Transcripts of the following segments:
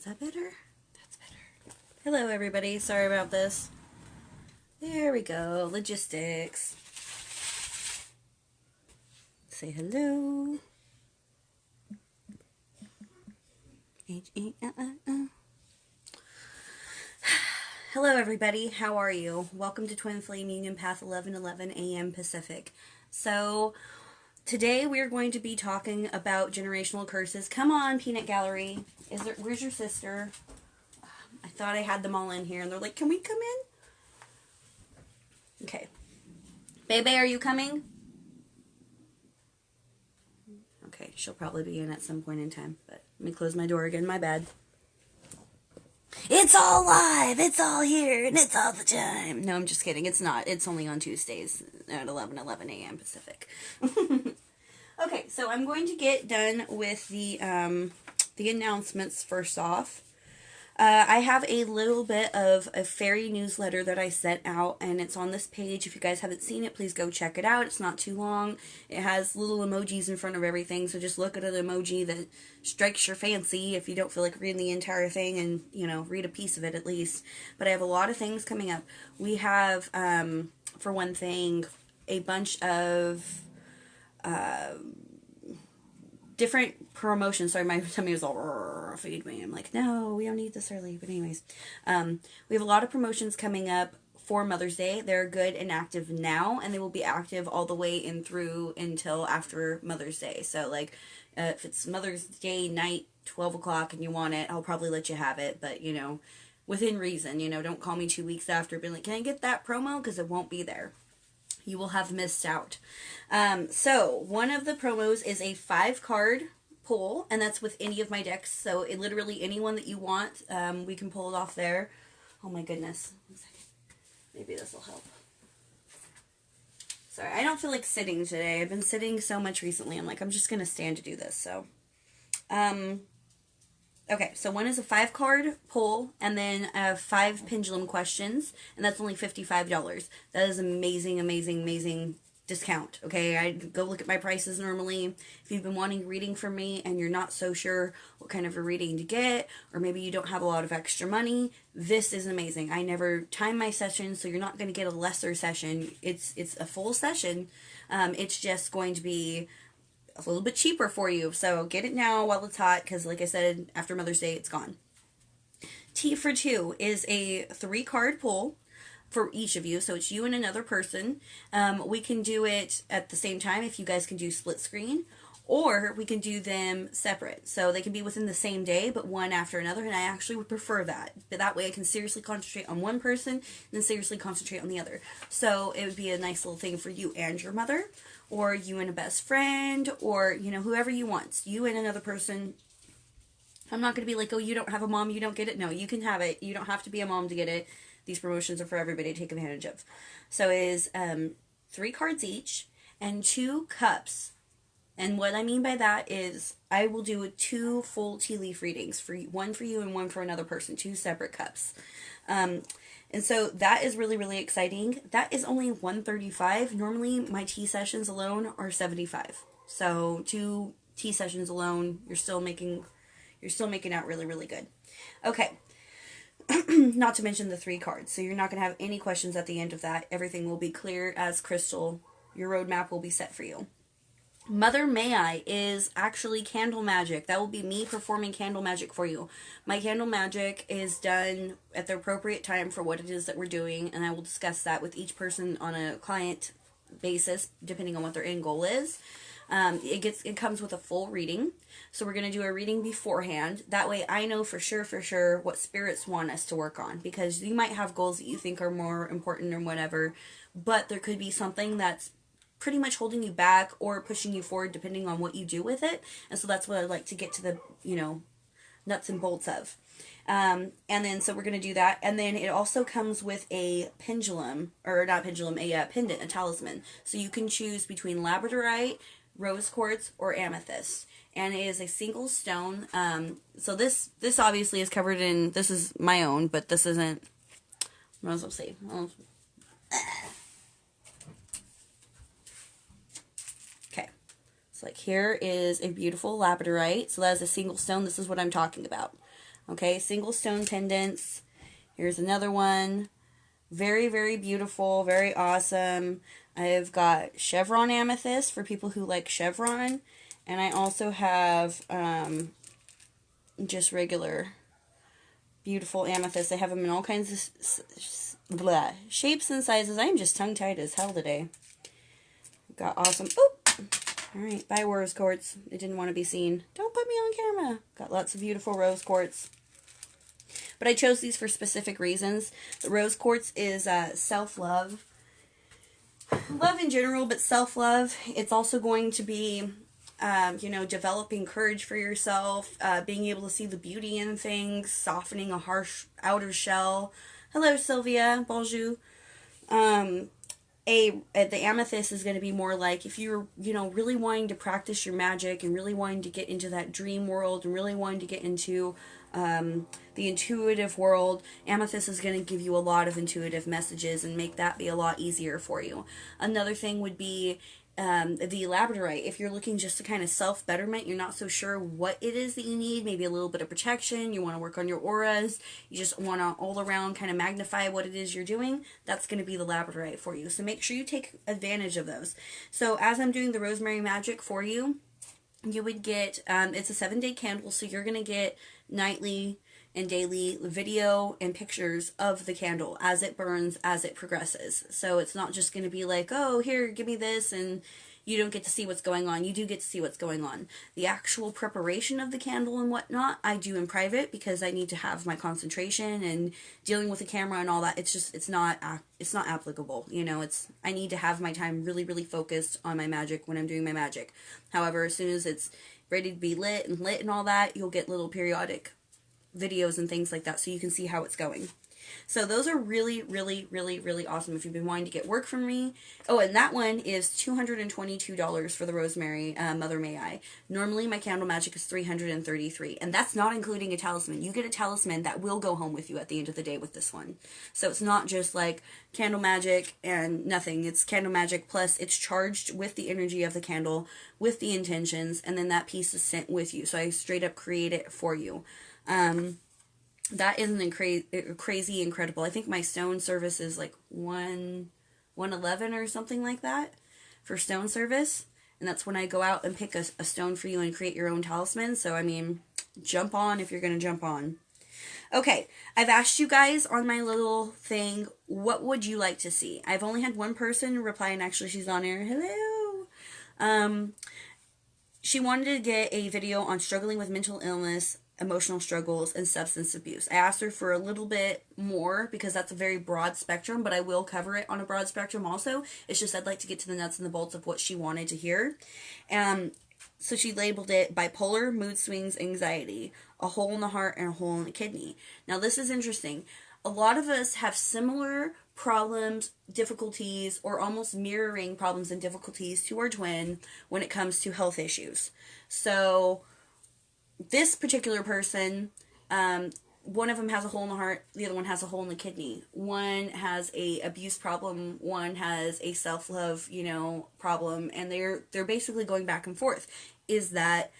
that better? That's better. Hello, everybody. Sorry about this. There we go. Logistics. Say hello. H-E-L-L-O. Hello, everybody. How are you? Welcome to Twin Falme Union Path 11:11 a.m. Pacific. So, today we are going to be talking about generational curses. Come on, Peanut Gallery. Where's your sister? I thought I had them all in here, and they're like, "Can we come in?" Okay. Bebe, are you coming? Okay, she'll probably be in at some point in time, but let me close my door again. My bad. It's all live, it's all here, and it's all the time. No, I'm just kidding. It's not. It's only on Tuesdays at 11:11 a.m. Pacific. Okay, so I'm going to get done with the announcements first off. I have a little bit of a fairy newsletter that I sent out, and it's on this page. If you guys haven't seen it, please go check it out. It's not too long. It has little emojis in front of everything, so just look at an emoji that strikes your fancy if you don't feel like reading the entire thing, and, read a piece of it at least. But I have a lot of things coming up. We have, for one thing, a bunch of different promotions. Sorry, my tummy was all feed me. I'm like, no, we don't eat this early. But anyways, we have a lot of promotions coming up for Mother's Day. They're good and active now, and they will be active all the way in through until after Mother's Day. So, like, if it's Mother's Day night, 12 o'clock, and you want it, I'll probably let you have it. But, within reason, don't call me 2 weeks after being like, can I get that promo? Because it won't be there. You will have missed out. So one of the promos is a 5-card pull, and that's with any of my decks. So literally anyone that you want, we can pull it off there. Oh my goodness. 1 second. Maybe this will help. Sorry, I don't feel like sitting today. I've been sitting so much recently. I'm like, I'm just going to stand to do this. So, okay, so one is a 5-card pull, and then 5 pendulum questions, and that's only $55. That is amazing, amazing, amazing discount, okay? I go look at my prices normally. If you've been wanting a reading from me and you're not so sure what kind of a reading to get, or maybe you don't have a lot of extra money, this is amazing. I never time my sessions, so you're not going to get a lesser session. It's a full session. It's just going to be a little bit cheaper for you. So get it now while it's hot, because like I said, after Mother's Day, it's gone. T for 2 is a 3-card pull for each of you. So it's you and another person. We can do it at the same time if you guys can do split screen, or we can do them separate. So they can be within the same day, but one after another, and I actually would prefer that. But that way I can seriously concentrate on one person and then seriously concentrate on the other. So it would be a nice little thing for you and your mother, or you and a best friend, or, whoever you want. You and another person. I'm not going to be like, oh, you don't have a mom, you don't get it. No, you can have it. You don't have to be a mom to get it. These promotions are for everybody to take advantage of. So it is 3 cards each and 2 cups. And what I mean by that is I will do 2 full tea leaf readings, one for you and one for another person, 2 separate cups. And so that is really, really exciting. That is only $135. Normally my tea sessions alone are $75. So 2 tea sessions alone, you're still making out really, really good. Okay. Not to mention the 3 cards. So you're not going to have any questions at the end of that. Everything will be clear as crystal. Your roadmap will be set for you. Mother May I is actually candle magic. That will be me performing candle magic for you. My candle magic is done at the appropriate time for what it is that we're doing, and I will discuss that with each person on a client basis, depending on what their end goal is. It comes with a full reading, so we're going to do a reading beforehand. That way I know for sure what spirits want us to work on, because you might have goals that you think are more important or whatever, but there could be something that's pretty much holding you back or pushing you forward depending on what you do with it. And so that's what I'd like to get to the, nuts and bolts of. And then, so we're going to do that. And then it also comes with a pendulum, or not pendulum, a pendant, a talisman. So you can choose between labradorite, rose quartz, or amethyst. And it is a single stone. So this obviously is covered in, this is my own, but this isn't, what else I'll say? So like here is a beautiful labradorite. So that is a single stone. This is what I'm talking about. Okay, single stone pendants. Here's another one. Very, very beautiful, very awesome. I've got chevron amethyst for people who like chevron. And I also have just regular beautiful amethyst. I have them in all kinds of shapes and sizes. I'm just tongue-tied as hell today. Got awesome. Oh! Alright, bye rose quartz. It didn't want to be seen. Don't put me on camera. Got lots of beautiful rose quartz. But I chose these for specific reasons. The rose quartz is self-love. Love in general, but self-love. It's also going to be, you know, developing courage for yourself, being able to see the beauty in things, softening a harsh outer shell. Hello, Sylvia. Bonjour. The amethyst is going to be more like if you're, you know, really wanting to practice your magic and really wanting to get into that dream world and really wanting to get into the intuitive world. Amethyst is going to give you a lot of intuitive messages and make that be a lot easier for you. Another thing would be the labradorite. If you're looking just to kind of self-betterment, you're not so sure what it is that you need, maybe a little bit of protection, you want to work on your auras, you just want to all around kind of magnify what it is you're doing, that's going to be the labradorite for you. So make sure you take advantage of those. So as I'm doing the rosemary magic for you, you would get, it's a 7-day candle, so you're going to get nightly and daily video and pictures of the candle as it burns, as it progresses. So it's not just going to be like, oh, here, give me this, and you don't get to see what's going on. You do get to see what's going on. The actual preparation of the candle and whatnot, I do in private because I need to have my concentration and dealing with the camera and all that. It's just, it's not applicable. You know, I need to have my time really, really focused on my magic when I'm doing my magic. However, as soon as it's ready to be lit and all that, you'll get little periodic videos and things like that so you can see how it's going. So those are really, really, really, really awesome if you've been wanting to get work from me. Oh, and that one is $222 for the rosemary Mother May I. Normally my candle magic is $333, and that's not including a talisman. You get a talisman that will go home with you at the end of the day with this one. So it's not just like candle magic and nothing. It's candle magic plus it's charged with the energy of the candle, with the intentions, and then that piece is sent with you. So I straight up create it for you. That isn't crazy incredible. I think my stone service is like $111 or something like that for stone service. And that's when I go out and pick a stone for you and create your own talisman. So, I mean, jump on if you're going to jump on. Okay, I've asked you guys on my little thing, what would you like to see? I've only had one person reply, and actually she's on air. Hello. She wanted to get a video on struggling with mental illness, emotional struggles, and substance abuse. I asked her for a little bit more because that's a very broad spectrum, but I will cover it on a broad spectrum also. It's just I'd like to get to the nuts and the bolts of what she wanted to hear. So she labeled it bipolar, mood swings, anxiety, a hole in the heart, and a hole in the kidney. Now this is interesting. A lot of us have similar problems, difficulties, or almost mirroring problems and difficulties to our twin when it comes to health issues. So this particular person, one of them has a hole in the heart, the other one has a hole in the kidney. One has a abuse problem, one has a self-love, you know, problem, and they're basically going back and forth. Is that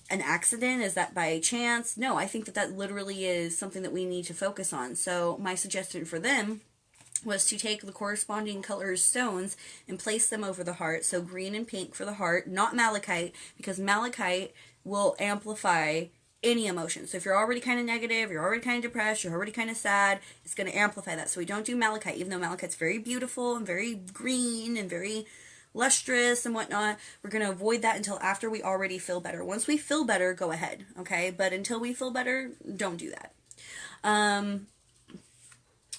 an accident? Is that by chance? No, I think that literally is something that we need to focus on. So my suggestion for them was to take the corresponding colors stones and place them over the heart. So green and pink for the heart, not malachite, because malachite will amplify any emotion. So if you're already kind of negative, you're already kind of depressed, you're already kind of sad, it's going to amplify that. So we don't do malachite, even though malachite's very beautiful and very green and very lustrous and whatnot. We're going to avoid that until after we already feel better. Once we feel better, go ahead, okay? But until we feel better, don't do that.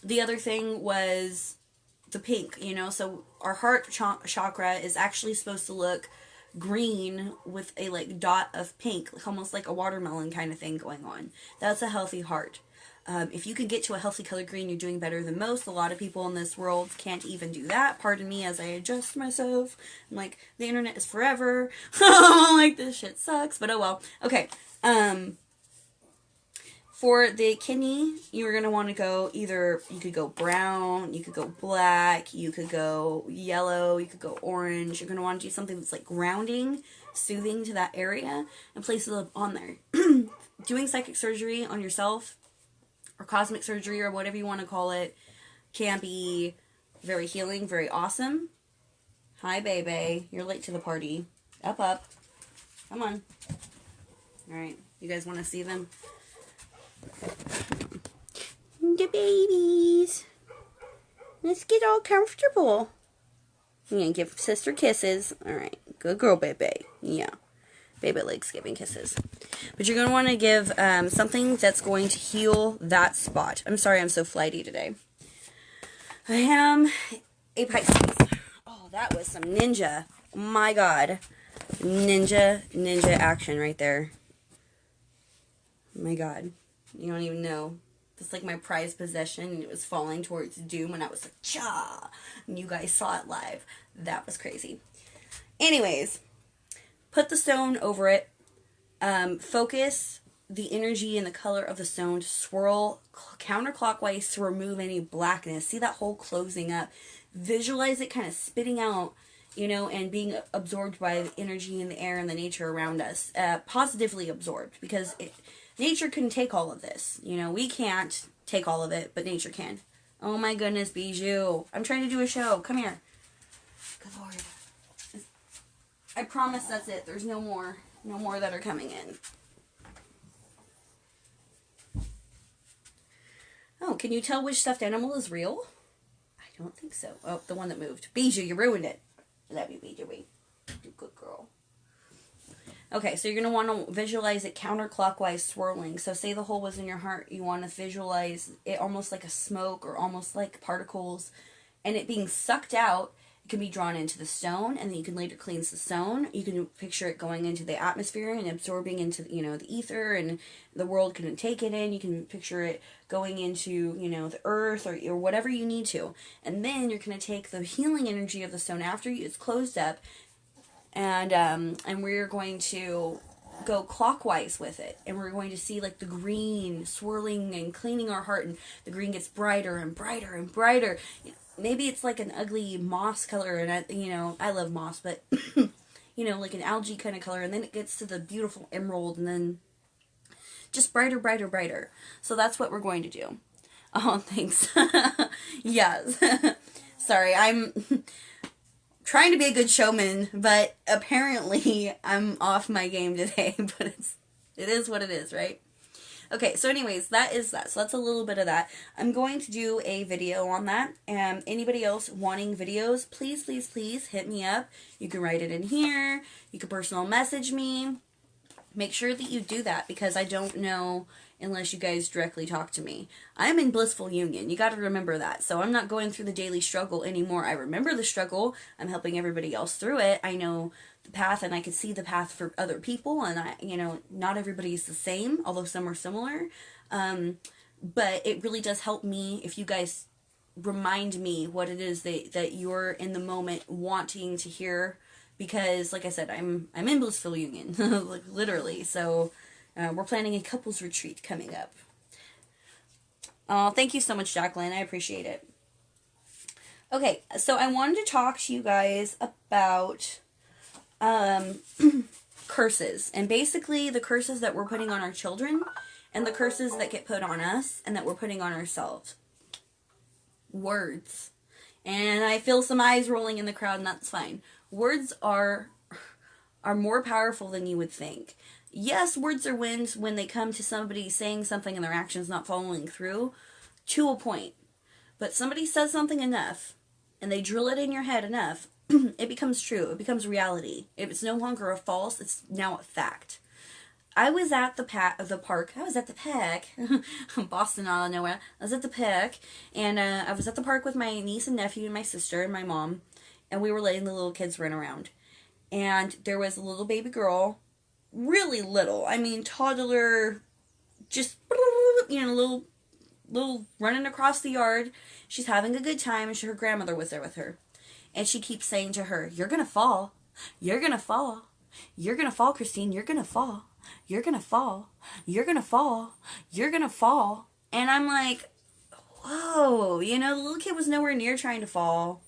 The other thing was the pink, you know, so our heart chakra is actually supposed to look green with a like dot of pink, almost like a watermelon kind of thing going on. That's a healthy heart. If you can get to a healthy color green, you're doing better than most. A lot of people in this world can't even do that. Pardon me as I adjust myself. I'm like, the internet is forever. Like, this shit sucks, but oh well. Okay, for the kidney, you're going to want to go either, you could go brown, you could go black, you could go yellow, you could go orange. You're going to want to do something that's like grounding, soothing to that area and place it on there. Doing psychic surgery on yourself or cosmic surgery or whatever you want to call it can be very healing, very awesome. Hi, baby. You're late to the party. Up, up. Come on. Alright. You guys want to see them? The babies. Let's get all comfortable. I'm going to give sister kisses. Alright. Good girl, baby. Yeah. Baby likes giving kisses. But you're going to want to give something that's going to heal that spot. I'm sorry I'm so flighty today. I am a Pisces. Oh, that was some ninja. My God. Ninja action right there. My God. You don't even know. It's like my prized possession, and it was falling towards doom, and I was like, cha! And you guys saw it live. That was crazy. Anyways, put the stone over it. Focus the energy and the color of the stone to swirl counterclockwise to remove any blackness. See that hole closing up. Visualize it kind of spitting out, you know, and being absorbed by the energy in the air and the nature around us. Positively absorbed, because nature can take all of this. You know, we can't take all of it, but nature can. Oh my goodness, Bijou. I'm trying to do a show. Come here. Good Lord. I promise that's it. There's no more. No more that are coming in. Oh, can you tell which stuffed animal is real? I don't think so. Oh, the one that moved. Bijou, you ruined it. I love you, Bijou. You good girl. Okay, so you're going to want to visualize it counterclockwise swirling. So say the hole was in your heart. You want to visualize it almost like a smoke or almost like particles. And it being sucked out. It can be drawn into the stone, and then you can later cleanse the stone. You can picture it going into the atmosphere and absorbing into, you know, the ether, and the world can take it in. You can picture it going into, you know, the earth or whatever you need to. And then you're going to take the healing energy of the stone after it's closed up, and we're going to go clockwise with it, and we're going to see like the green swirling and cleaning our heart, and the green gets brighter and brighter and brighter. Maybe it's like an ugly moss color, and you know, I love moss, but you know, like an algae kind of color, and then it gets to the beautiful emerald, and then just brighter, brighter, brighter. So that's what we're going to do. Oh, thanks. Yes. Sorry, I'm trying to be a good showman, but apparently I'm off my game today, but it is what it is, right? Okay, so anyways, that is that. So that's a little bit of that. I'm going to do a video on that. And anybody else wanting videos, please, please, please hit me up. You can write it in here. You can personal message me. Make sure that you do that, because I don't know unless you guys directly talk to me. I'm in blissful union. You got to remember that. So I'm not going through the daily struggle anymore. I remember the struggle. I'm helping everybody else through it. I know the path, and I can see the path for other people, and I, you know, not everybody's the same, although some are similar. But it really does help me if you guys remind me what it is that you're in the moment wanting to hear, because like I said, I'm in blissful union, like literally. So we're planning a couples retreat coming up. Oh, thank you so much, Jacqueline. I appreciate it. Okay, so I wanted to talk to you guys about curses, and basically the curses that we're putting on our children, and the curses that get put on us and that we're putting on ourselves. Words. And I feel some eyes rolling in the crowd, and that's fine. Words are more powerful than you would think. Yes, words are wins when they come to somebody saying something and their actions not following through, to a point. But somebody says something enough, and they drill it in your head enough, it becomes true. It becomes reality. If it's no longer a false, it's now a fact. I was at the park. I was at the park. Boston, out of nowhere. I was at the park, and I was at the park with my niece and nephew and my sister and my mom, and we were letting the little kids run around. And there was a little baby girl, really little. I mean, toddler, just, you know, little running across the yard. She's having a good time, and her grandmother was there with her. And she keeps saying to her, "You're going to fall. You're going to fall. You're going to fall, Christine. You're going to fall. You're going to fall. You're going to fall. You're going to fall." And I'm like, whoa, you know, the little kid was nowhere near trying to fall.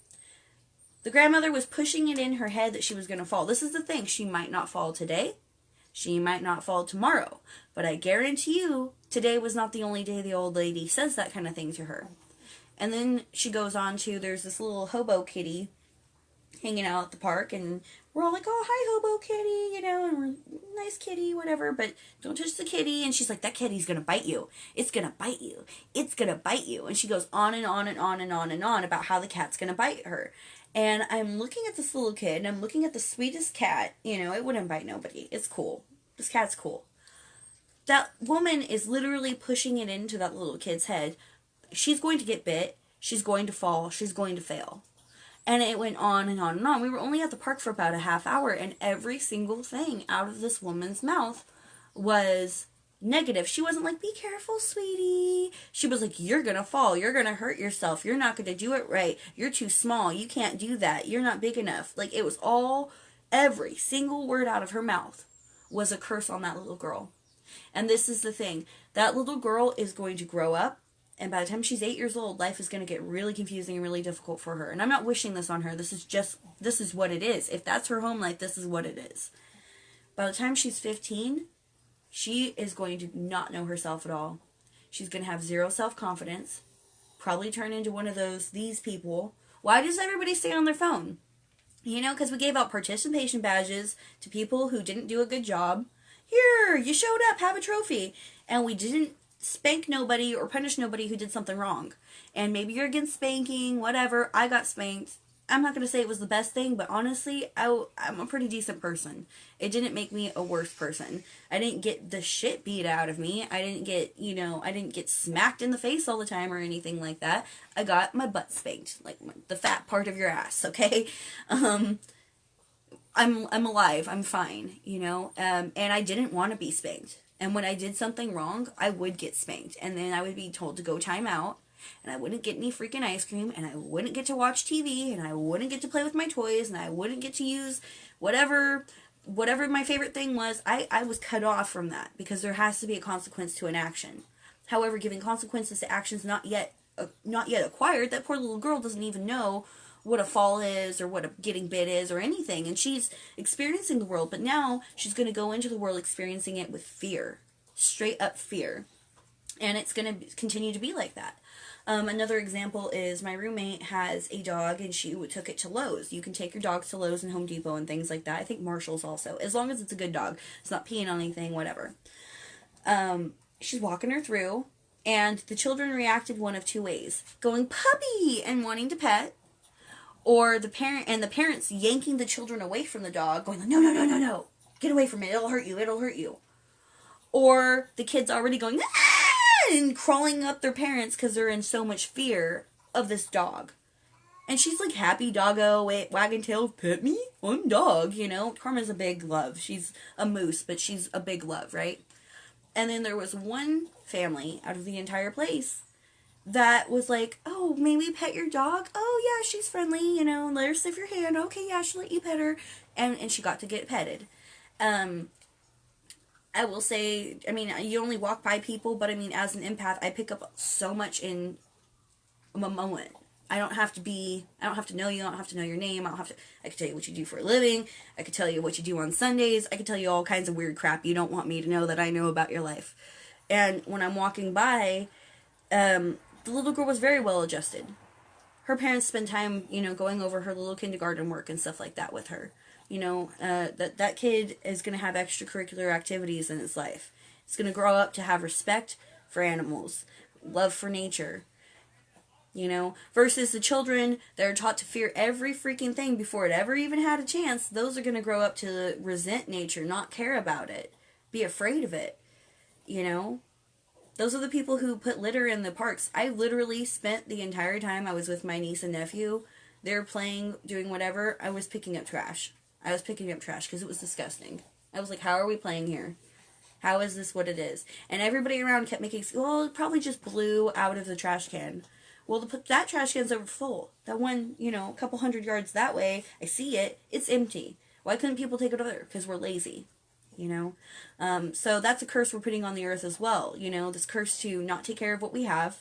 The grandmother was pushing it in her head that she was going to fall. This is the thing. She might not fall today. She might not fall tomorrow. But I guarantee you, today was not the only day the old lady says that kind of thing to her. And then she goes on to, there's this little hobo kitty hanging out at the park, and we're all like, oh, hi, hobo kitty, you know, and we're, nice kitty, whatever, but don't touch the kitty. And she's like, that kitty's gonna bite you. It's gonna bite you. It's gonna bite you. And she goes on and on and on and on and on about how the cat's gonna bite her. And I'm looking at this little kid, and I'm looking at the sweetest cat. You know, it wouldn't bite nobody. It's cool. This cat's cool. That woman is literally pushing it into that little kid's head. She's going to get bit. She's going to fall. She's going to fail. And it went on and on and on. We were only at the park for about a half hour, and every single thing out of this woman's mouth was negative. She wasn't like, be careful, sweetie. She was like, you're going to fall. You're going to hurt yourself. You're not going to do it right. You're too small. You can't do that. You're not big enough. Like, it was all, every single word out of her mouth was a curse on that little girl. And this is the thing. That little girl is going to grow up, and by the time she's 8 years old, life is going to get really confusing and really difficult for her. And I'm not wishing this on her. This is what it is. If that's her home life, this is what it is. By the time she's 15, she is going to not know herself at all. She's going to have zero self-confidence. Probably turn into one of these people. Why does everybody stay on their phone? You know, because we gave out participation badges to people who didn't do a good job. Here, you showed up, have a trophy. And we didn't spank nobody or punish nobody who did something wrong. And maybe you're against spanking, whatever. I got spanked. I'm not going to say it was the best thing, but honestly, I'm a pretty decent person. It didn't make me a worse person. I didn't get the shit beat out of me. I didn't get smacked in the face all the time or anything like that. I got my butt spanked, like the fat part of your ass, okay? I'm alive. I'm fine, you know? And I didn't want to be spanked. And when I did something wrong, I would get spanked. And then I would be told to go time out. And I wouldn't get any freaking ice cream. And I wouldn't get to watch TV. And I wouldn't get to play with my toys. And I wouldn't get to use whatever my favorite thing was. I was cut off from that. Because there has to be a consequence to an action. However, giving consequences to actions not yet acquired, that poor little girl doesn't even know what a fall is or what a getting bit is or anything. And she's experiencing the world, but now she's going to go into the world experiencing it with fear. Straight up fear. And it's going to continue to be like that. Another example is my roommate has a dog and she took it to Lowe's. You can take your dogs to Lowe's and Home Depot and things like that. I think Marshall's also. As long as it's a good dog. It's not peeing on anything, whatever. She's walking her through and the children reacted one of two ways. Going, puppy! And wanting to pet. Or the parents yanking the children away from the dog, going, no, no, no, no, no. Get away from it. It'll hurt you. It'll hurt you. Or the kids already going, ah! And crawling up their parents because they're in so much fear of this dog. And she's like, happy doggo, wagging tail, pet me? I'm dog, you know. Karma's a big love. She's a moose, but she's a big love, right? And then there was one family out of the entire place that was like, oh, may we pet your dog? Oh, yeah, she's friendly, you know, let her sniff your hand. Okay, yeah, she'll let you pet her. And she got to get petted. I will say, I mean, you only walk by people, but I mean, as an empath, I pick up so much in a moment. I don't have to know you, I don't have to know your name, I can tell you what you do for a living, I can tell you what you do on Sundays, I can tell you all kinds of weird crap you don't want me to know that I know about your life. And when I'm walking by, the little girl was very well adjusted. Her parents spend time, you know, going over her little kindergarten work and stuff like that with her. You know, that kid is going to have extracurricular activities in his life. It's going to grow up to have respect for animals, love for nature, you know, versus the children that are taught to fear every freaking thing before it ever even had a chance. Those are going to grow up to resent nature, not care about it, be afraid of it, you know. Those are the people who put litter in the parks. I literally spent the entire time I was with my niece and nephew, they're playing, doing whatever, I was picking up trash. I was picking up trash because it was disgusting. I was like, how are we playing here? How is this what it is? And everybody around kept making, well, it probably just blew out of the trash can. Well, that trash can's over full. That one, you know, a couple 100 yards that way, I see it, it's empty. Why couldn't people take it over there? Because we're lazy, you know? So that's a curse we're putting on the earth as well. You know, this curse to not take care of what we have,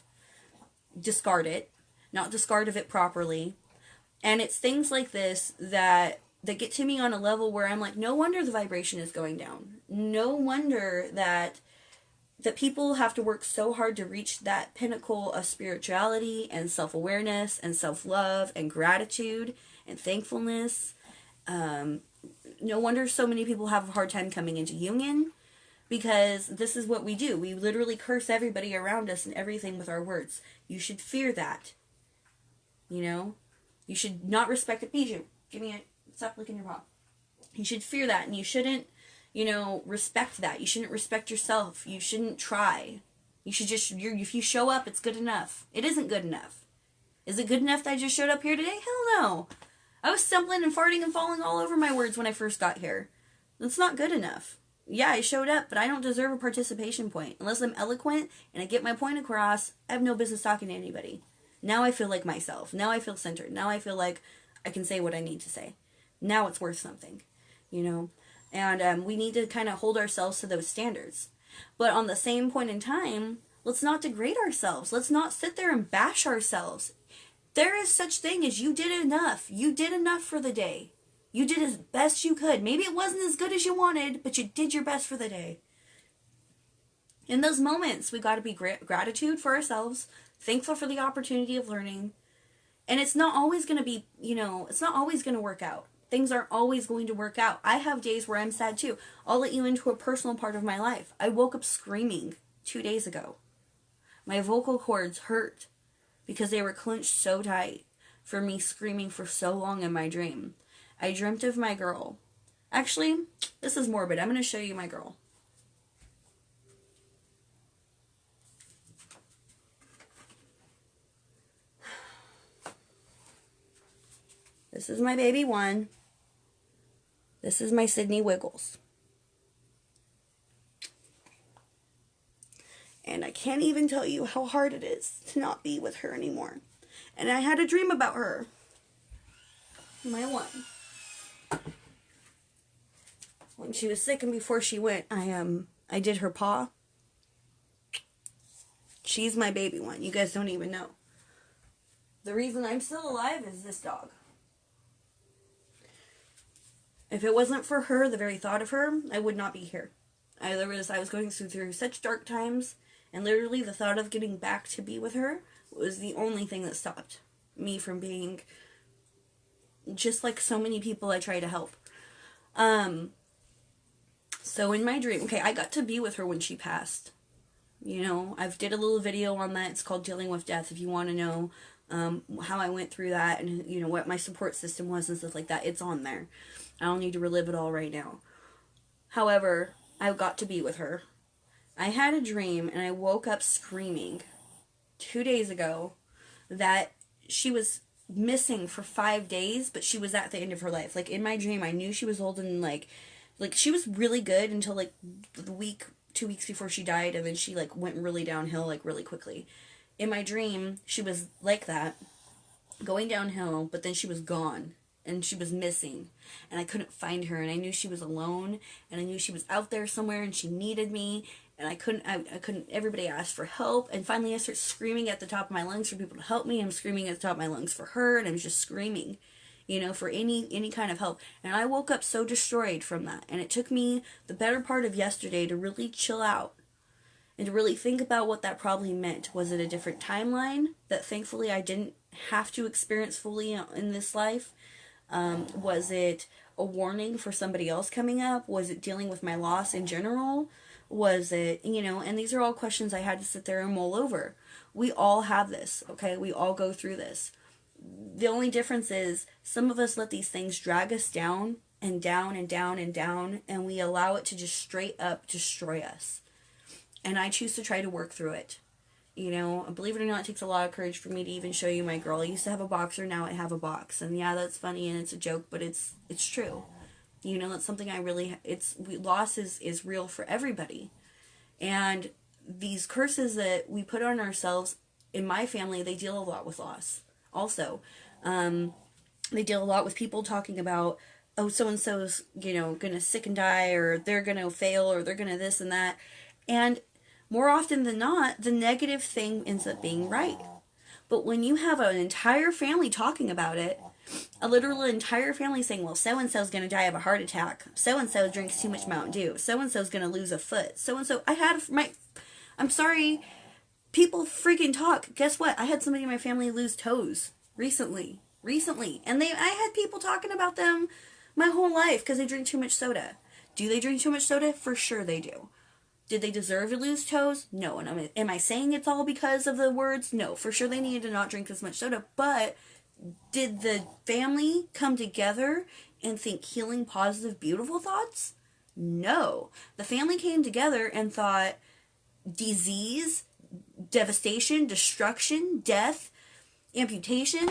discard it, not discard of it properly, And it's things like this that get to me on a level where I'm like, no wonder the vibration is going down. No wonder that people have to work so hard to reach that pinnacle of spirituality and self-awareness and self-love and gratitude and thankfulness. No wonder so many people have a hard time coming into union, because this is what we do. We literally curse everybody around us and everything with our words. You should fear that. You know? You should not respect it. Bijou, give me a... Stop licking your paw. You should fear that, and you shouldn't, respect that. You shouldn't respect yourself. You shouldn't try. You should just... if you show up, it's good enough. It isn't good enough. Is it good enough that I just showed up here today? Hell no. I was stumbling and farting and falling all over my words when I first got here. That's not good enough. Yeah, I showed up, but I don't deserve a participation point. Unless I'm eloquent and I get my point across, I have no business talking to anybody. Now I feel like myself. Now I feel centered. Now I feel like I can say what I need to say. Now it's worth something, And we need to kind of hold ourselves to those standards. But on the same point in time, let's not degrade ourselves. Let's not sit there and bash ourselves. There is such thing as you did enough. You did enough for the day. You did as best you could. Maybe it wasn't as good as you wanted, but you did your best for the day. In those moments, we got to be gratitude for ourselves, thankful for the opportunity of learning. And it's not always going to be, it's not always going to work out. Things aren't always going to work out. I have days where I'm sad too. I'll let you into a personal part of my life. I woke up screaming 2 days ago. My vocal cords hurt because they were clenched so tight for me screaming for so long in my dream. I dreamt of my girl. Actually, this is morbid. I'm going to show you my girl. This is my baby one. This is my Sydney Wiggles. And I can't even tell you how hard it is to not be with her anymore. And I had a dream about her. My one. When she was sick and before she went, I did her paw. She's my baby one. You guys don't even know. The reason I'm still alive is this dog. If it wasn't for her, the very thought of her, I would not be here. I was going through such dark times, and literally the thought of getting back to be with her was the only thing that stopped me from being just like so many people I try to help. So in my dream, I got to be with her when she passed. I've did a little video on that. It's called Dealing with Death. If you want to know how I went through that and, what my support system was and stuff like that, it's on there. I don't need to relive it all right now. However, I got to be with her. I had a dream and I woke up screaming 2 days ago that she was missing for 5 days, but she was at the end of her life. Like, in my dream, I knew she was holding, like she was really good until, like, the week, 2 weeks before she died, and then she, like, went really downhill, like, really quickly. In my dream, she was like that, going downhill, but then she was gone, and she was missing, and I couldn't find her, and I knew she was alone, and I knew she was out there somewhere, and she needed me, and I couldn't, everybody asked for help, and finally I started screaming at the top of my lungs for people to help me. I'm screaming at the top of my lungs for her, and I'm just screaming, for any kind of help. And I woke up so destroyed from that, and it took me the better part of yesterday to really chill out, and to really think about what that probably meant. Was it a different timeline that thankfully I didn't have to experience fully in this life? Was it a warning for somebody else coming up? Was it dealing with my loss in general? Was it, and these are all questions I had to sit there and mull over. We all have this, okay? We all go through this. The only difference is some of us let these things drag us down and down and down and down, and we allow it to just straight up destroy us. And I choose to try to work through it. Believe it or not, it takes a lot of courage for me to even show you my girl. I used to have a boxer, now I have a box. And yeah, that's funny and it's a joke, but it's true. That's something loss is real for everybody. And these curses that we put on ourselves, in my family, they deal a lot with loss. Also, they deal a lot with people talking about, oh, so-and-so's, gonna sick and die, or they're gonna fail, or they're gonna this and that. And more often than not, the negative thing ends up being right. But when you have an entire family talking about it, A literal entire family saying, well, so-and-so's going to die of a heart attack. So-and-so drinks too much Mountain Dew. So-and-so's going to lose a foot. So-and-so, I'm sorry, people freaking talk. Guess what? I had somebody in my family lose toes recently. And I had people talking about them my whole life because they drink too much soda. Do they drink too much soda? For sure they do. Did they deserve to lose toes? No. And am I saying it's all because of the words? No. For sure they needed to not drink as much soda. But did the family come together and think healing, positive, beautiful thoughts? No. The family came together and thought disease, devastation, destruction, death, amputation.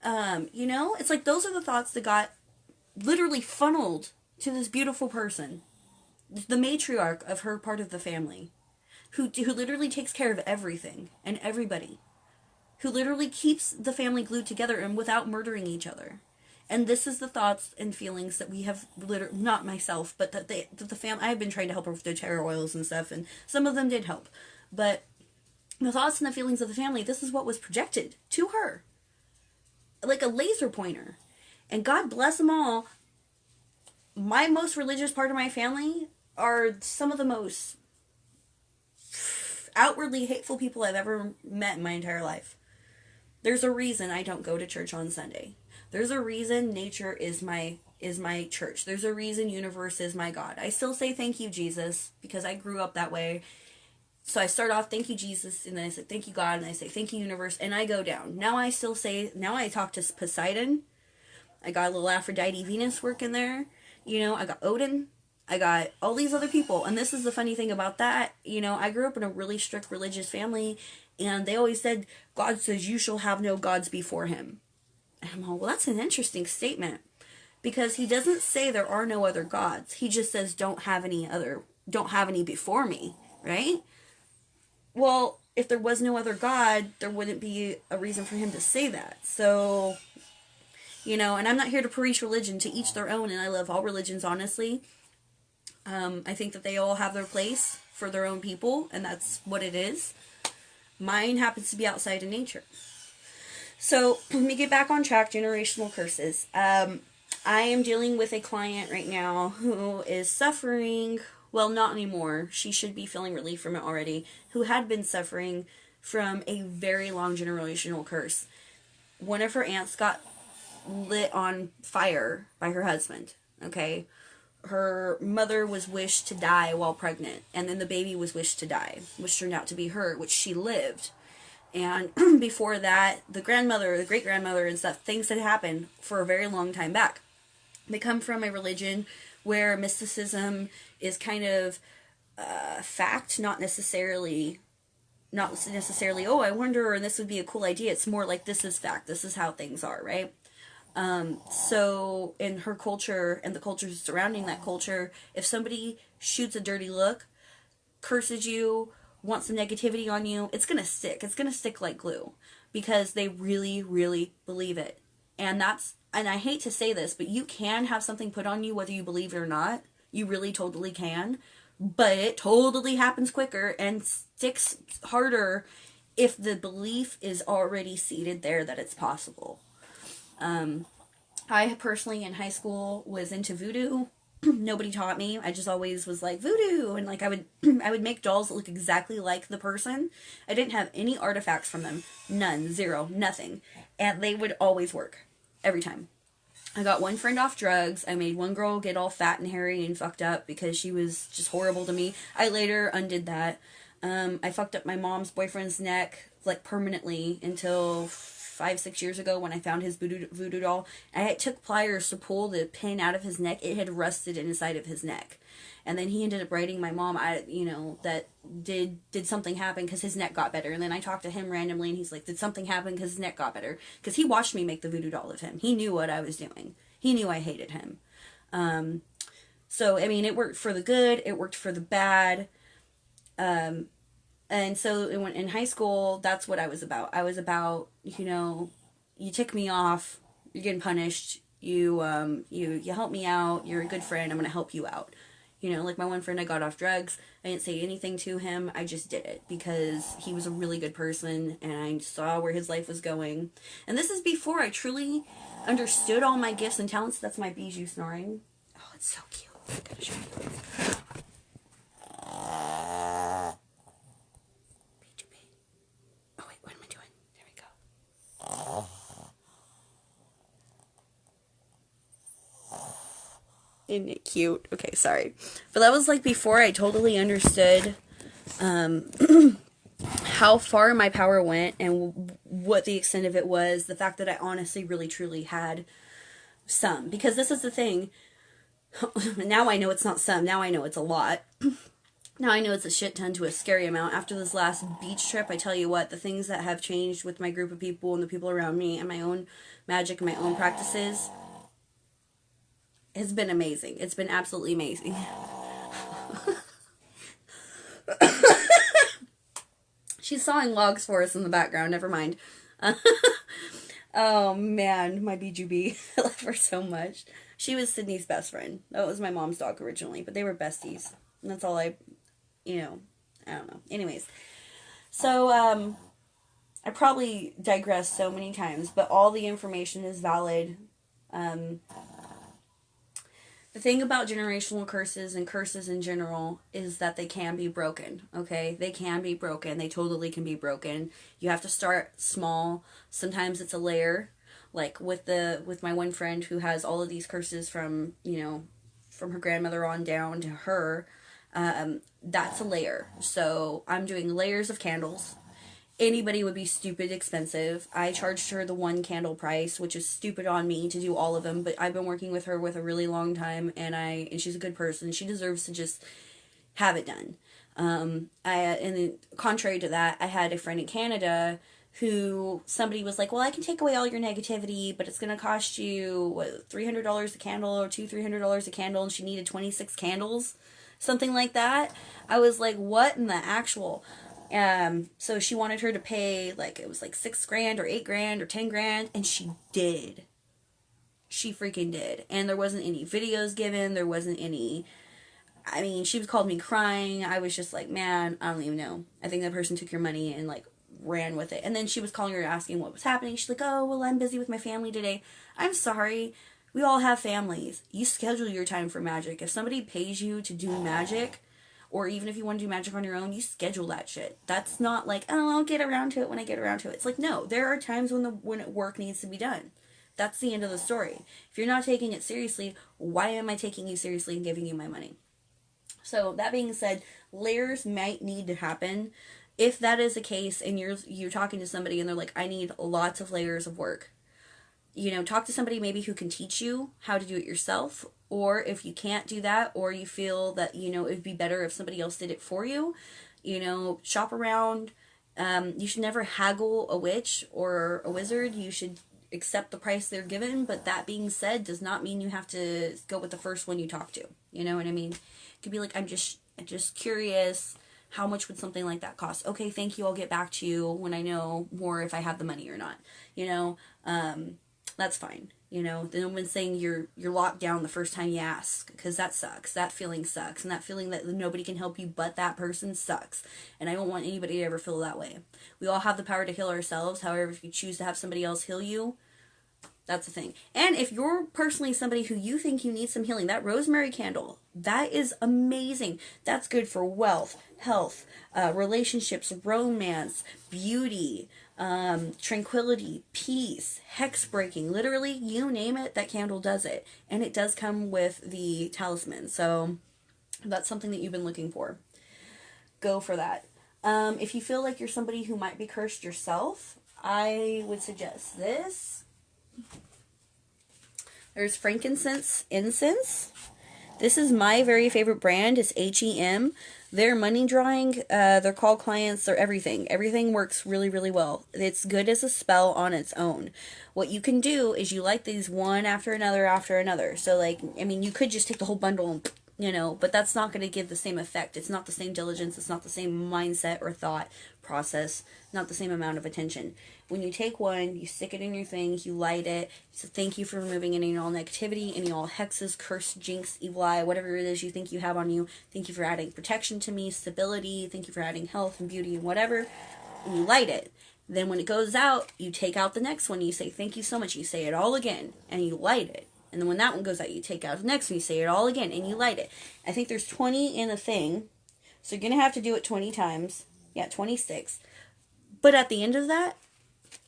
It's like those are the thoughts that got literally funneled to this beautiful person, the matriarch of her part of the family, who literally takes care of everything and everybody, who literally keeps the family glued together and without murdering each other. And this is the thoughts and feelings that we have, not myself, but that the family, I have been trying to help her with the terror oils and stuff, and some of them did help. But the thoughts and the feelings of the family, this is what was projected to her. Like a laser pointer. And God bless them all. My most religious part of my family are some of the most outwardly hateful people I've ever met in my entire life. There's a reason I don't go to church on Sunday. There's a reason nature is my church. There's a reason universe is my God. I still say thank you, Jesus, because I grew up that way. So I start off, thank you, Jesus, and then I say, thank you, God, and I say, thank you, universe, and I go down. Now I talk to Poseidon. I got a little Aphrodite Venus work in there. I got Odin. I got all these other people. And this is the funny thing about that. I grew up in a really strict religious family, and they always said, God says you shall have no gods before him. And I'm all, well, that's an interesting statement. Because he doesn't say there are no other gods. He just says don't have any before me, right? Well, if there was no other God, there wouldn't be a reason for him to say that. So, and I'm not here to preach religion, to each their own, and I love all religions, honestly. I think that they all have their place for their own people, and that's what it is. Mine happens to be outside in nature. So, let me get back on track, generational curses. I am dealing with a client right now who is suffering, well, not anymore. She should be feeling relief from it already, who had been suffering from a very long generational curse. One of her aunts got lit on fire by her husband, okay? Her mother was wished to die while pregnant, and then the baby was wished to die, which turned out to be her, which she lived. And before that, the grandmother, the great-grandmother and stuff, things had happened for a very long time back. They come from a religion where mysticism is kind of fact, not necessarily, oh, I wonder, and this would be a cool idea. It's more like, this is fact, this is how things are, right? So in her culture and the cultures surrounding that culture, if somebody shoots a dirty look, curses you, wants some negativity on you, it's going to stick. It's going to stick like glue because they really, really believe it. And I hate to say this, but you can have something put on you whether you believe it or not. You really totally can. But it totally happens quicker and sticks harder if the belief is already seated there that it's possible. I personally in high school was into voodoo. Nobody taught me. I just always was like voodoo, and like I would make dolls that look exactly like the person. I didn't have any artifacts from them. None, zero, nothing. And they would always work. Every time. I got one friend off drugs. I made one girl get all fat and hairy and fucked up because she was just horrible to me. I later undid that. I fucked up my mom's boyfriend's neck like permanently until 5-6 years ago when I found his voodoo doll. I took pliers to pull the pin out of his neck. It had rusted inside of his neck. And then he ended up writing my mom, that did something happen because his neck got better. And then I talked to him randomly and he's like, did something happen because his neck got better? Because he watched me make the voodoo doll of him. He knew what I was doing. He knew I hated him. So, I mean, it worked for the good. It worked for the bad. And so in high school, that's what I was about. I was about, you tick me off, you're getting punished, you help me out, you're a good friend, I'm going to help you out. You know, like my one friend, I got off drugs. I didn't say anything to him. I just did it because he was a really good person and I saw where his life was going. And this is before I truly understood all my gifts and talents. That's my bijou snoring. Oh, it's so cute. I gotta show you. Oh, wait, what am I doing? There we go. Isn't it cute? Okay, sorry. But that was like before I totally understood how far my power went and what the extent of it was. The fact that I honestly, really, truly had some. Because this is the thing. Now I know it's not some. Now I know it's a lot. Now I know it's a shit ton to a scary amount. After this last beach trip, I tell you what, the things that have changed with my group of people and the people around me and my own magic and my own practices has been amazing. It's been absolutely amazing. She's sawing logs for us in the background. Never mind. Oh, man. My BGB. I love her so much. She was Sydney's best friend. That was my mom's dog originally, but they were besties. And that's all I don't know. Anyways. So, I probably digress so many times, but all the information is valid. The thing about generational curses and curses in general is that they can be broken, okay? They can be broken. They totally can be broken. You have to start small. Sometimes it's a layer. Like with my one friend who has all of these curses from her grandmother on down to her, that's a layer. So I'm doing layers of candles. Anybody would be stupid expensive. I charged her the one candle price, which is stupid on me to do all of them, but I've been working with her with a really long time, and she's a good person. She deserves to just have it done. And then contrary to that, I had a friend in Canada who somebody was like, well, I can take away all your negativity, but it's going to cost you, what, $300 a candle or $300 a candle, and she needed 26 candles, something like that. I was like, what in the actual... So she wanted her to pay, like, it was like $6,000 or $8,000 or $10,000, and she did. She freaking did. And there wasn't any videos given, there wasn't any, I mean, she called me crying. I was just like, man, I don't even know. I think that person took your money and, like, ran with it. And then she was calling her asking what was happening. She's like, oh, well, I'm busy with my family today. I'm sorry. We all have families. You schedule your time for magic. If somebody pays you to do magic, or even if you want to do magic on your own, you schedule that shit. That's not like, oh, I'll get around to it when I get around to it. It's like, no, there are times when work needs to be done. That's the end of the story. If you're not taking it seriously, why am I taking you seriously and giving you my money? So that being said, layers might need to happen. If that is the case and you're talking to somebody and they're like, I need lots of layers of work, talk to somebody maybe who can teach you how to do it yourself. Or if you can't do that, or you feel that, it would be better if somebody else did it for you, shop around. You should never haggle a witch or a wizard. You should accept the price they're given. But that being said, does not mean you have to go with the first one you talk to. You know what I mean? It could be like, I'm just curious. How much would something like that cost? Okay, thank you. I'll get back to you when I know more if I have the money or not. That's fine. No one's saying you're locked down the first time you ask, because that sucks. That feeling sucks. And that feeling that nobody can help you but that person sucks. And I don't want anybody to ever feel that way. We all have the power to heal ourselves. However, if you choose to have somebody else heal you, that's the thing. And if you're personally somebody who you think you need some healing, that rosemary candle, that is amazing. That's good for wealth, health, relationships, romance, beauty, tranquility, peace, hex breaking. Literally, you name it, that candle does it. And it does come with the talisman. So if that's something that you've been looking for, go for that. If you feel like you're somebody who might be cursed yourself, I would suggest this. There's frankincense incense. This is my very favorite brand. It's HEM. They're money drawing. They're called clients. They're everything. Everything works really, really well. It's good as a spell on its own. What you can do is you light these one after another after another. So, like, I mean, you could just take the whole bundle and you know, but that's not going to give the same effect. It's not the same diligence. It's not the same mindset or thought process, not the same amount of attention. When you take one, you stick it in your thing, you light it. So thank you for removing any all negativity, any all hexes, curse, jinx, evil eye, whatever it is you think you have on you. Thank you for adding protection to me, stability. Thank you for adding health and beauty and whatever. And you light it. Then when it goes out, you take out the next one. You say, thank you so much. You say it all again, and you light it. And then when that one goes out, you take out the next one, you say it all again, and you light it. I think there's 20 in a thing, so you're going to have to do it 20 times. Yeah, 26. But at the end of that,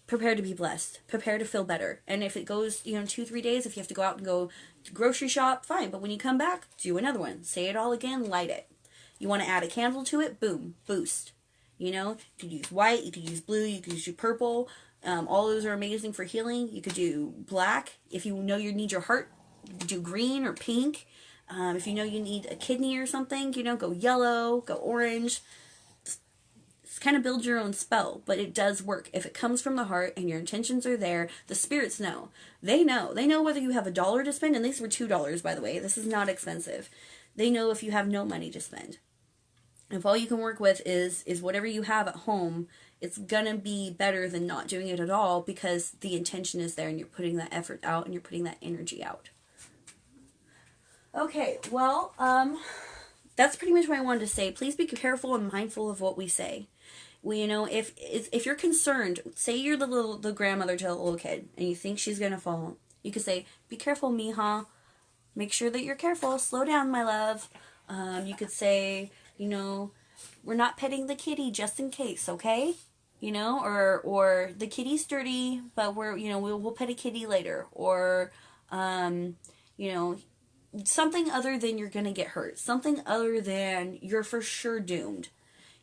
prepare to be blessed. Prepare to feel better. And if it goes, 2-3 days, if you have to go out and go to grocery shop, fine. But when you come back, do another one. Say it all again, light it. You want to add a candle to it, boom, boost. You could use white, you could use blue, you could use your purple. All those are amazing for healing. You could do black. If you know you need your heart, do green or pink. If you know you need a kidney or something, go yellow, go orange. Just kind of build your own spell, but it does work. If it comes from the heart and your intentions are there, the spirits know. They know. They know whether you have $1 to spend, and these were $2, by the way. This is not expensive. They know if you have no money to spend. If all you can work with is whatever you have at home, it's gonna be better than not doing it at all, because the intention is there and you're putting that effort out and you're putting that energy out. Okay, well, that's pretty much what I wanted to say. Please be careful and mindful of what we say. If you're concerned, say you're the grandmother to a little kid and you think she's gonna fall, you could say, "Be careful, mija. Make sure that you're careful. Slow down, my love." You could say, "We're not petting the kitty just in case, okay?" Or the kitty's dirty, but we'll pet a kitty later. Or, something other than you're gonna get hurt. Something other than you're for sure doomed.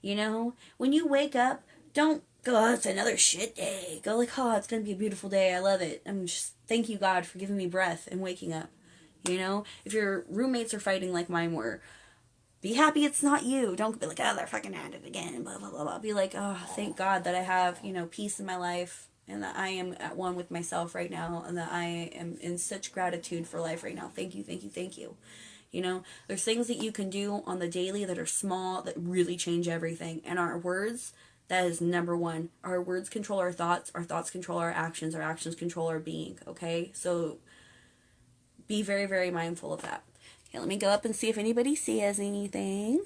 When you wake up, don't go, "Oh, it's another shit day." Go like, "Oh, it's gonna be a beautiful day. I love it. I'm just, thank you, God, for giving me breath and waking up." If your roommates are fighting like mine were, be happy it's not you. Don't be like, "Oh, they're fucking at it again," blah, blah, blah, blah. Be like, "Oh, thank God that I have, peace in my life, and that I am at one with myself right now, and that I am in such gratitude for life right now. Thank you, thank you, thank you." There's things that you can do on the daily that are small that really change everything. And our words, that is number one. Our words control our thoughts control our actions control our being, okay? So be very, very mindful of that. Okay, let me go up and see if anybody says anything.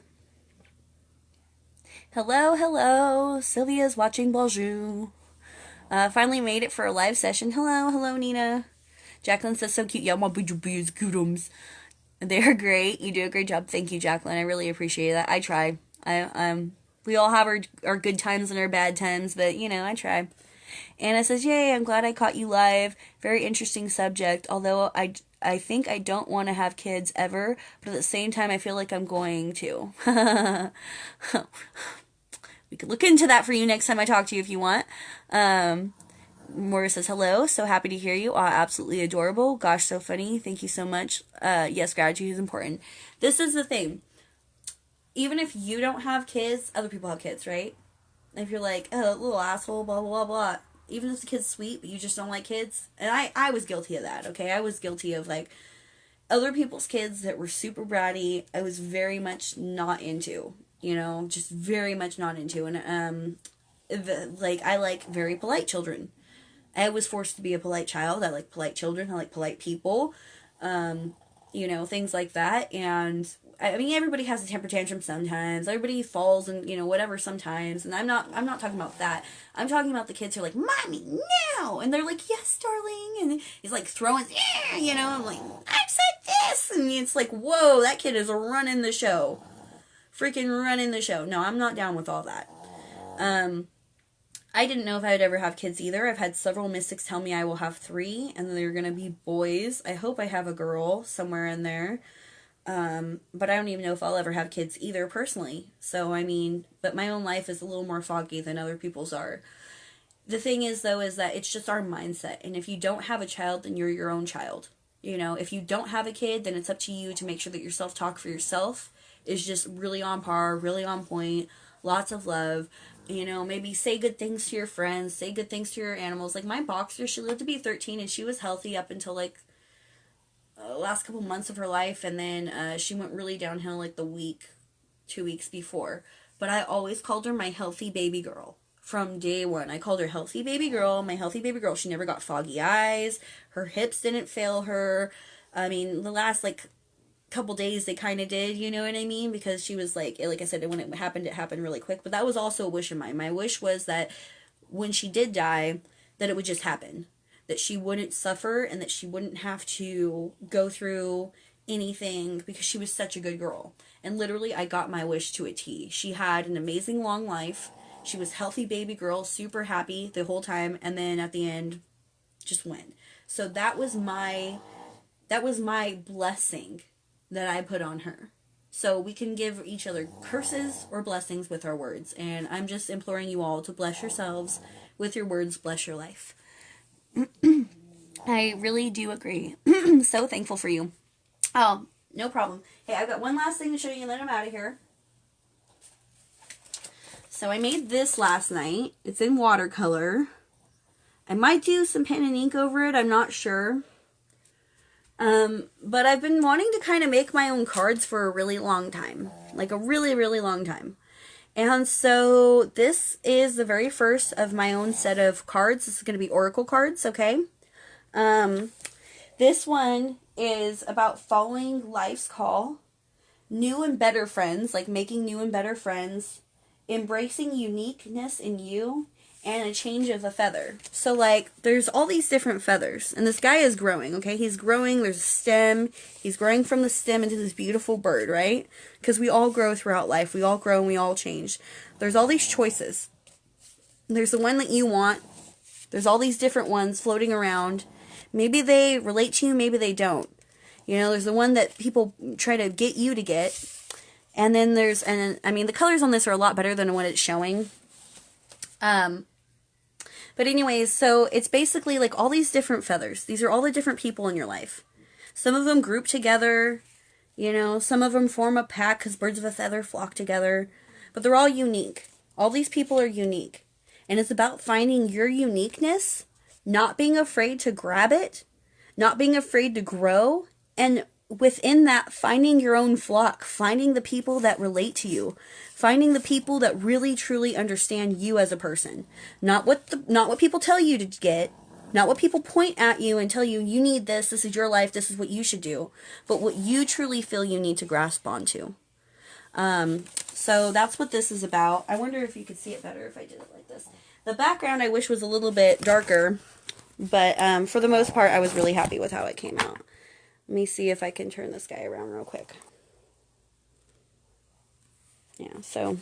Hello. Sylvia's watching. Bonjour. Finally made it for a live session. Hello, Nina. Jacqueline says, "So cute." Yeah, my bees goodums. They are great. You do a great job. Thank you, Jacqueline. I really appreciate that. I try. We all have our good times and our bad times, but I try. Anna says, "Yay, I'm glad I caught you live. Very interesting subject. Although I think I don't want to have kids ever, but at the same time I feel like I'm going to." We could look into that for you next time I talk to you if you want. Maura says, "Hello, so happy to hear you. Absolutely adorable. Gosh, so funny. Thank you so much. Yes, gratitude is important." This is the thing. Even if you don't have kids, other people have kids, right? If you're like, "Oh, little asshole, blah, blah, blah." Even if the kid's sweet, but you just don't like kids. And I was guilty of that, okay? I was guilty of, other people's kids that were super bratty. I was very much not into, just very much not into. And, I like very polite children. I was forced to be a polite child. I like polite children. I like polite people. Things like that. And I mean, everybody has a temper tantrum sometimes. Everybody falls and, whatever sometimes. And I'm not talking about that. I'm talking about the kids who are like, "Mommy, no!" And they're like, "Yes, darling." And he's like throwing, I'm like, "I said this!" And it's like, whoa, that kid is running the show. Freaking running the show. No, I'm not down with all that. I didn't know if I would ever have kids either. I've had several mystics tell me I will have 3, and they're going to be boys. I hope I have a girl somewhere in there. But I don't even know if I'll ever have kids either personally. So, but my own life is a little more foggy than other people's are. The thing is, though, is that it's just our mindset. And if you don't have a child, then you're your own child. If you don't have a kid, then it's up to you to make sure that your self-talk for yourself is just really on par, really on point, lots of love. Maybe say good things to your friends, say good things to your animals. Like my boxer, she lived to be 13 and she was healthy up until last couple months of her life, and then she went really downhill like the week, 2 weeks before. But I always called her my healthy baby girl from day one. I called her healthy baby girl, my healthy baby girl. She never got foggy eyes. Her hips didn't fail her. I mean, the last like couple days they kind of did, you know what I mean? Because she was like I said, when it happened really quick. But that was also a wish of mine. My wish was that when she did die, that it would just happen. That she wouldn't suffer and that she wouldn't have to go through anything because she was such a good girl. And literally, I got my wish to a T. She had an amazing long life. She was healthy baby girl, super happy the whole time, and then at the end, just went. So that was my blessing that I put on her. So we can give each other curses or blessings with our words. And I'm just imploring you all to bless yourselves with your words, bless your life. I really do agree. So thankful for you. Oh, no problem. Hey, I've got one last thing to show you and then I'm out of here. So I made this last night. It's in watercolor. I might do some pen and ink over it. I'm not sure. But I've been wanting to kind of make my own cards for a really long time. Like a really, really long time. And so this is the very first of my own set of cards. This is going to be oracle cards, okay? This one is about following life's call, new and better friends, like making new and better friends, embracing uniqueness in you, and a change of a feather. So, like, there's all these different feathers, and this guy is growing, okay? He's growing, there's a stem, he's growing from the stem into this beautiful bird, right? Because we all grow throughout life, we all grow and we all change. There's all these choices. There's the one that you want, there's all these different ones floating around. Maybe they relate to you, maybe they don't. You know, there's the one that people try to get you to get, and then there's, and I mean, the colors on this are a lot better than what it's showing. But anyways, so it's basically like all these different feathers. These are all the different people in your life. Some of them group together, you know, some of them form a pack because birds of a feather flock together. But they're all unique. All these people are unique. And it's about finding your uniqueness, not being afraid to grab it, not being afraid to grow, and within that, finding your own flock, finding the people that relate to you, finding the people that really truly understand you as a person. Not what people tell you to get, not what people point at you and tell you, you need this is your life, this is what you should do, but what you truly feel you need to grasp onto. So that's what this is about. I wonder if you could see it better if I did it like this. The background I wish was a little bit darker, but for the most part I was really happy with how it came out. Let me see if I can turn this guy around real quick. Yeah, so.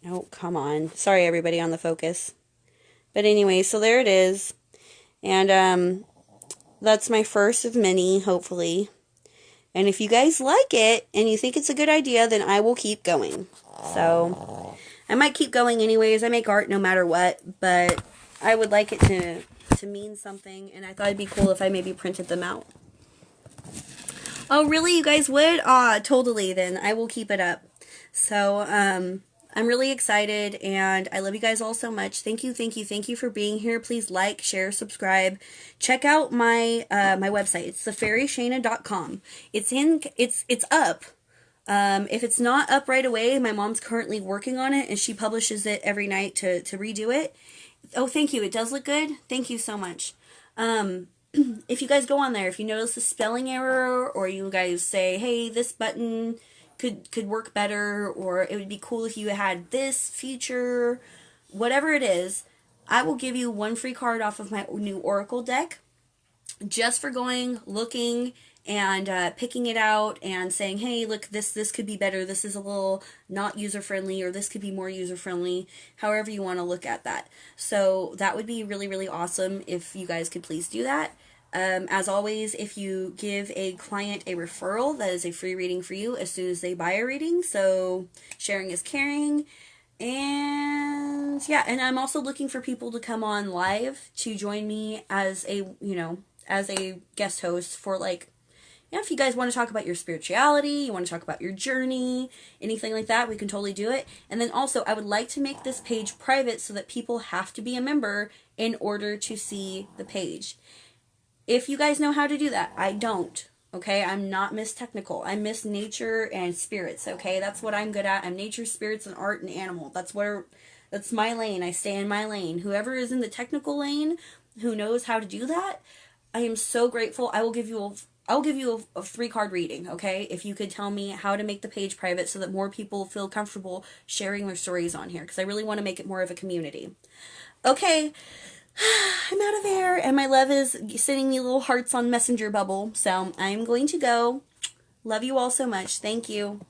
Oh, come on. Sorry, everybody on the focus. But anyway, so there it is. And that's my first of many, hopefully. And if you guys like it and you think it's a good idea, then I will keep going. So, I might keep going anyways. I make art no matter what, but I would like it to mean something, and I thought it'd be cool if I maybe printed them out. Oh, really? You guys would? Totally, then. I will keep it up. So, I'm really excited, and I love you guys all so much. Thank you for being here. Please like, share, subscribe. Check out my my website. It's thefairyshaenna.com. It's up. If it's not up right away, my mom's currently working on it, and she publishes it every night to redo it. Oh, thank you. It does look good. Thank you so much. If you guys go on there, if you notice a spelling error, or you guys say, hey, this button could work better, or it would be cool if you had this feature, whatever it is, I will give you one free card off of my new Oracle deck just for going, looking, and picking it out and saying, hey, look, this could be better, this is a little not user-friendly, or this could be more user-friendly, however you want to look at that. So that would be really, really awesome if you guys could please do that. As always, if you give a client a referral, that is a free reading for you as soon as they buy a reading, so sharing is caring. And yeah, and I'm also looking for people to come on live to join me as a, as a guest host for, like, if you guys want to talk about your spirituality, you want to talk about your journey, anything like that, we can totally do it. And then also, I would like to make this page private so that people have to be a member in order to see the page. If you guys know how to do that, I don't. Okay, I'm not Miss Technical. I'm Miss Nature and Spirits. Okay, that's what I'm good at. I'm nature, spirits, and art and animal. That's my lane. I stay in my lane. Whoever is in the technical lane, who knows how to do that, I am so grateful. I'll give you a 3-card reading, okay? If you could tell me how to make the page private so that more people feel comfortable sharing their stories on here, because I really want to make it more of a community. Okay, I'm out of air, and my love is sending me little hearts on Messenger Bubble, so I'm going to go. Love you all so much. Thank you.